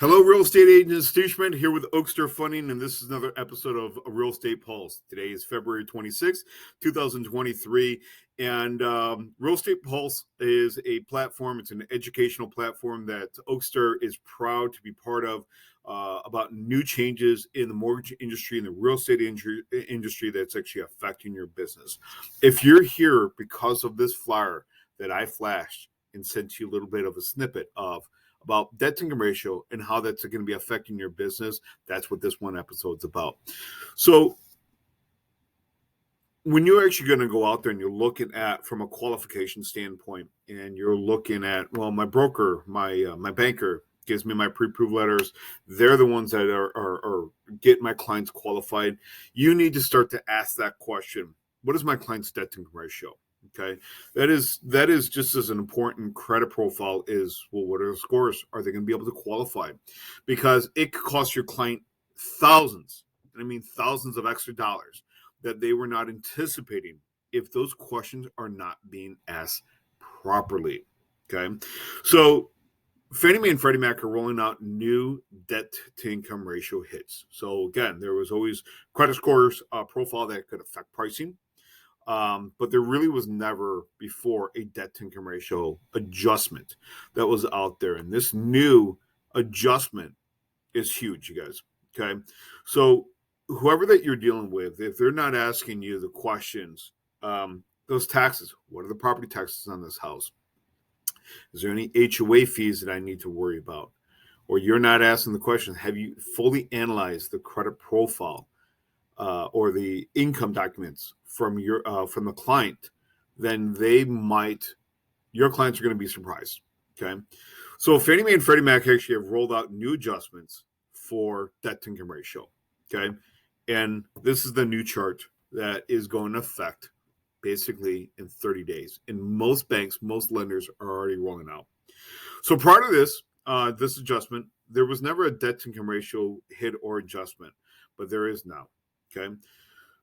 Hello, real estate agent Stu Schmidt here with Oakster Funding, and this is another episode of Real Estate Pulse. Today is February 26th, 2023, and Real Estate Pulse is a platform. It's an educational platform that Oakster is proud to be part of about new changes in the mortgage industry and the real estate industry that's actually affecting your business. If you're here because of this flyer that I flashed and sent you a little bit of a snippet of about debt to income ratio and how that's going to be affecting your business, that's what this one episode's about. So when you're actually going to go out there and you're looking at from a qualification standpoint, and you're looking at, well, my broker, my banker gives me my pre-approved letters. They're the ones that are getting my clients qualified. You need to start to ask that question: what is my client's debt to income ratio? Okay, that is just as an important credit profile is, well, what are the scores? Are they going to be able to qualify? Because it could cost your client thousands, and I mean thousands of extra dollars that they were not anticipating if those questions are not being asked properly. Okay, so Fannie Mae and Freddie Mac are rolling out new debt to income ratio hits. So again, there was always credit scores profile that could affect pricing. But there really was never before a debt to income ratio adjustment that was out there. And this new adjustment is huge, you guys. Okay. So whoever that you're dealing with, if they're not asking you the questions, those taxes, what are the property taxes on this house? Is there any HOA fees that I need to worry about? Or you're not asking the question, have you fully analyzed the credit profile or the income documents from the client? Then your clients are going to be surprised. Okay, so Fannie Mae and Freddie Mac actually have rolled out new adjustments for debt to income ratio. Okay, and this is the new chart that is going to affect basically in 30 days. And most banks, most lenders are already rolling out. So prior to this adjustment, there was never a debt to income ratio hit or adjustment, but there is now. Okay.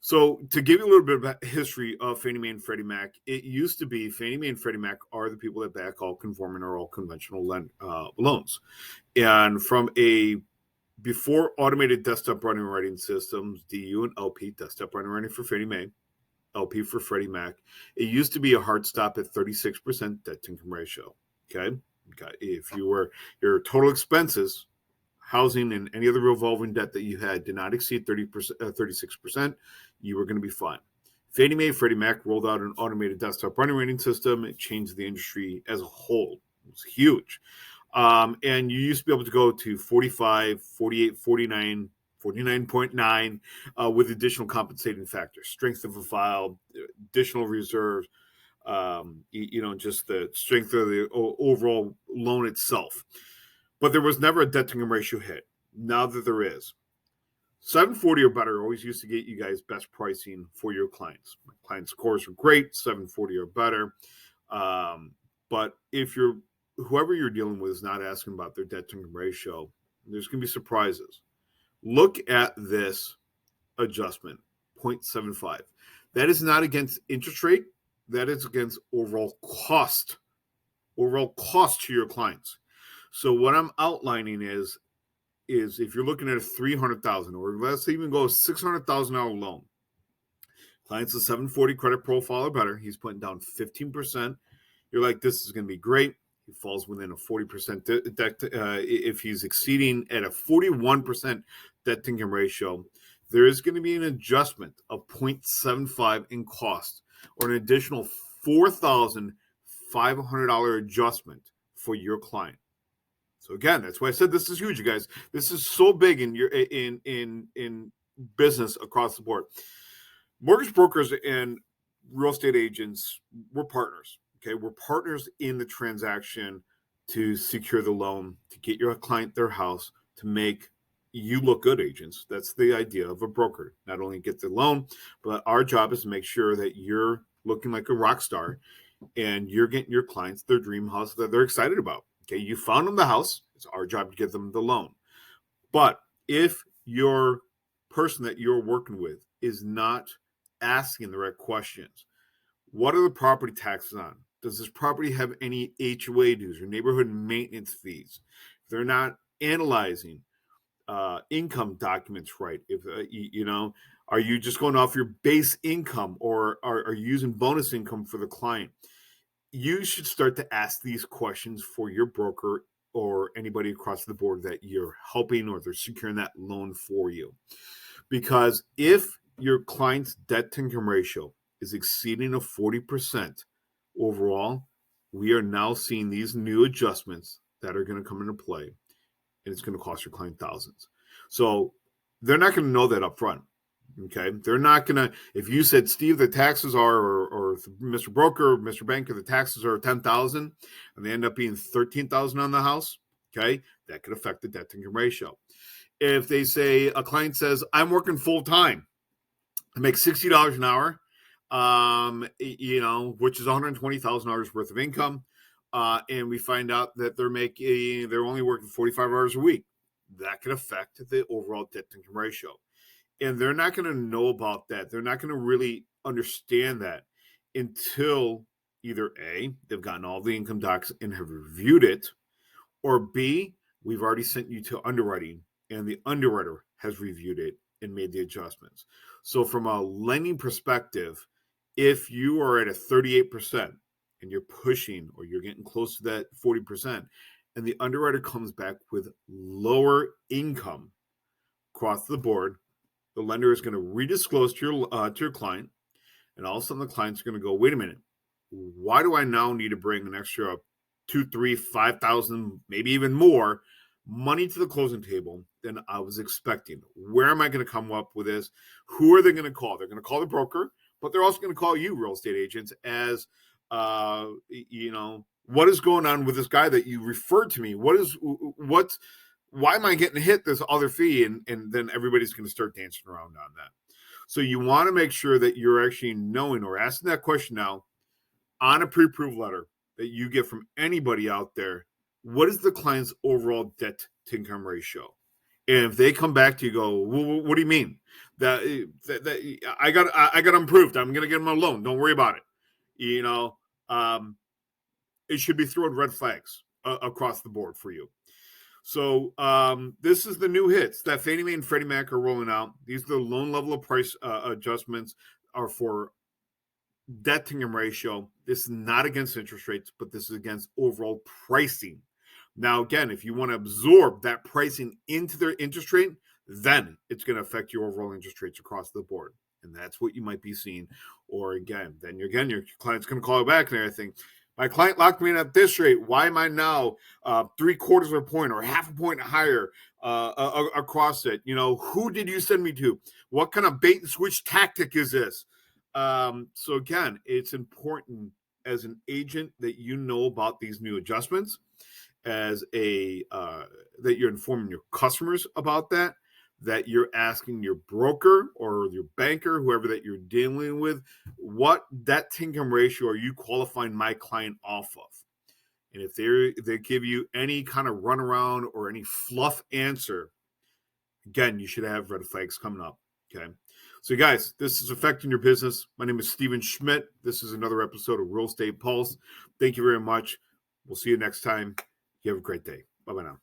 So to give you a little bit of history of Fannie Mae and Freddie Mac, it used to be Fannie Mae and Freddie Mac are the people that back all conforming or all conventional loans. And from before automated desktop running and writing systems, DU and LP, desktop running and writing for Fannie Mae, LP for Freddie Mac, it used to be a hard stop at 36% debt to income ratio. Okay. If your total expenses, housing and any other revolving debt that you had did not exceed 36%, you were going to be fine. Fannie Mae, Freddie Mac rolled out an automated desktop running rating system. It changed the industry as a whole. It was huge. And you used to be able to go to 45, 48, 49, 49.9 with additional compensating factors, strength of a file, additional reserves, just the strength of the overall loan itself. But there was never a debt to income ratio hit. Now that there is, 740 or better always used to get you guys best pricing for your clients. My client scores are great, 740 or better. But if whoever you're dealing with is not asking about their debt to income ratio, there's going to be surprises. Look at this adjustment, 0.75. That is not against interest rate. That is against overall cost to your clients. So what I'm outlining is if you're looking at a $300,000 or let's even go a $600,000 loan, client's a 740 credit profile or better, he's putting down 15%. You're like, this is going to be great. He falls within a 40% debt. If he's exceeding at a 41% debt to income ratio, there is going to be an adjustment of 0.75 in cost or an additional $4,500 adjustment for your client. So again, that's why I said this is huge, you guys. This is so big in business across the board. Mortgage brokers and real estate agents, we're partners. Okay, we're partners in the transaction to secure the loan, to get your client their house, to make you look good, agents. That's the idea of a broker. Not only get the loan, but our job is to make sure that you're looking like a rock star and you're getting your clients their dream house that they're excited about. Okay, you found them the house. It's our job to give them the loan. But if your person that you're working with is not asking the right questions, what are the property taxes on? Does this property have any HOA dues or neighborhood maintenance fees? If they're not analyzing income documents right? If are you just going off your base income, or are you using bonus income for the client? You should start to ask these questions for your broker or anybody across the board that you're helping or they're securing that loan for you. Because if your client's debt to income ratio is exceeding a 40% overall, we are now seeing these new adjustments that are going to come into play, and it's going to cost your client thousands. So they're not going to know that up front. Okay. They're not going to, if you said, Steve, the taxes are, or Mr. Broker, Mr. Banker, the taxes are 10,000 and they end up being 13,000 on the house. Okay. That could affect the debt to income ratio. If they say, a client says, I'm working full time, I make $60 an hour, which is $120,000 worth of income. And we find out that they're only working 45 hours a week. That could affect the overall debt to income ratio. And they're not going to know about that. They're not going to really understand that until either A, they've gotten all the income docs and have reviewed it, or B, we've already sent you to underwriting and the underwriter has reviewed it and made the adjustments. So from a lending perspective, if you are at a 38% and you're pushing or you're getting close to that 40%, and the underwriter comes back with lower income across the board, the lender is going to redisclose to your client, and all of a sudden the client's going to go, wait a minute, why do I now need to bring an extra 2, 3, 5,000, maybe even more money to the closing table than I was expecting? Where am I going to come up with this? Who are they going to call? They're going to call the broker, but they're also going to call you, real estate agents, as what is going on with this guy that you referred to me? Why am I getting hit this other fee? And then everybody's going to start dancing around on that. So you want to make sure that you're actually knowing or asking that question now on a pre-approved letter that you get from anybody out there. What is the client's overall debt to income ratio? And if they come back to you, go, well, what do you mean? That I got improved. I'm going to get them a loan. Don't worry about it. It should be throwing red flags across the board for you. So this is the new hits that Fannie Mae and Freddie Mac are rolling out. These are the loan level of price adjustments are for debt to income ratio. This is not against interest rates, but this is against overall pricing. Now, again, if you want to absorb that pricing into their interest rate, then it's going to affect your overall interest rates across the board. And that's what you might be seeing. Or again, your client's going to call you back and everything. My client locked me in at this rate. Why am I now 3/4 of a point or half a point higher across it? Who did you send me to? What kind of bait and switch tactic is this? So again, it's important as an agent that you know about these new adjustments, as that you're informing your customers about that you're asking your broker or your banker, whoever that you're dealing with, what debt to income ratio are you qualifying my client off of? And if they give you any kind of runaround or any fluff answer, again, you should have red flags coming up. Okay. So guys, this is affecting your business. My name is Steven Schmidt. This is another episode of Real Estate Pulse. Thank you very much. We'll see you next time. You have a great day. Bye-bye now.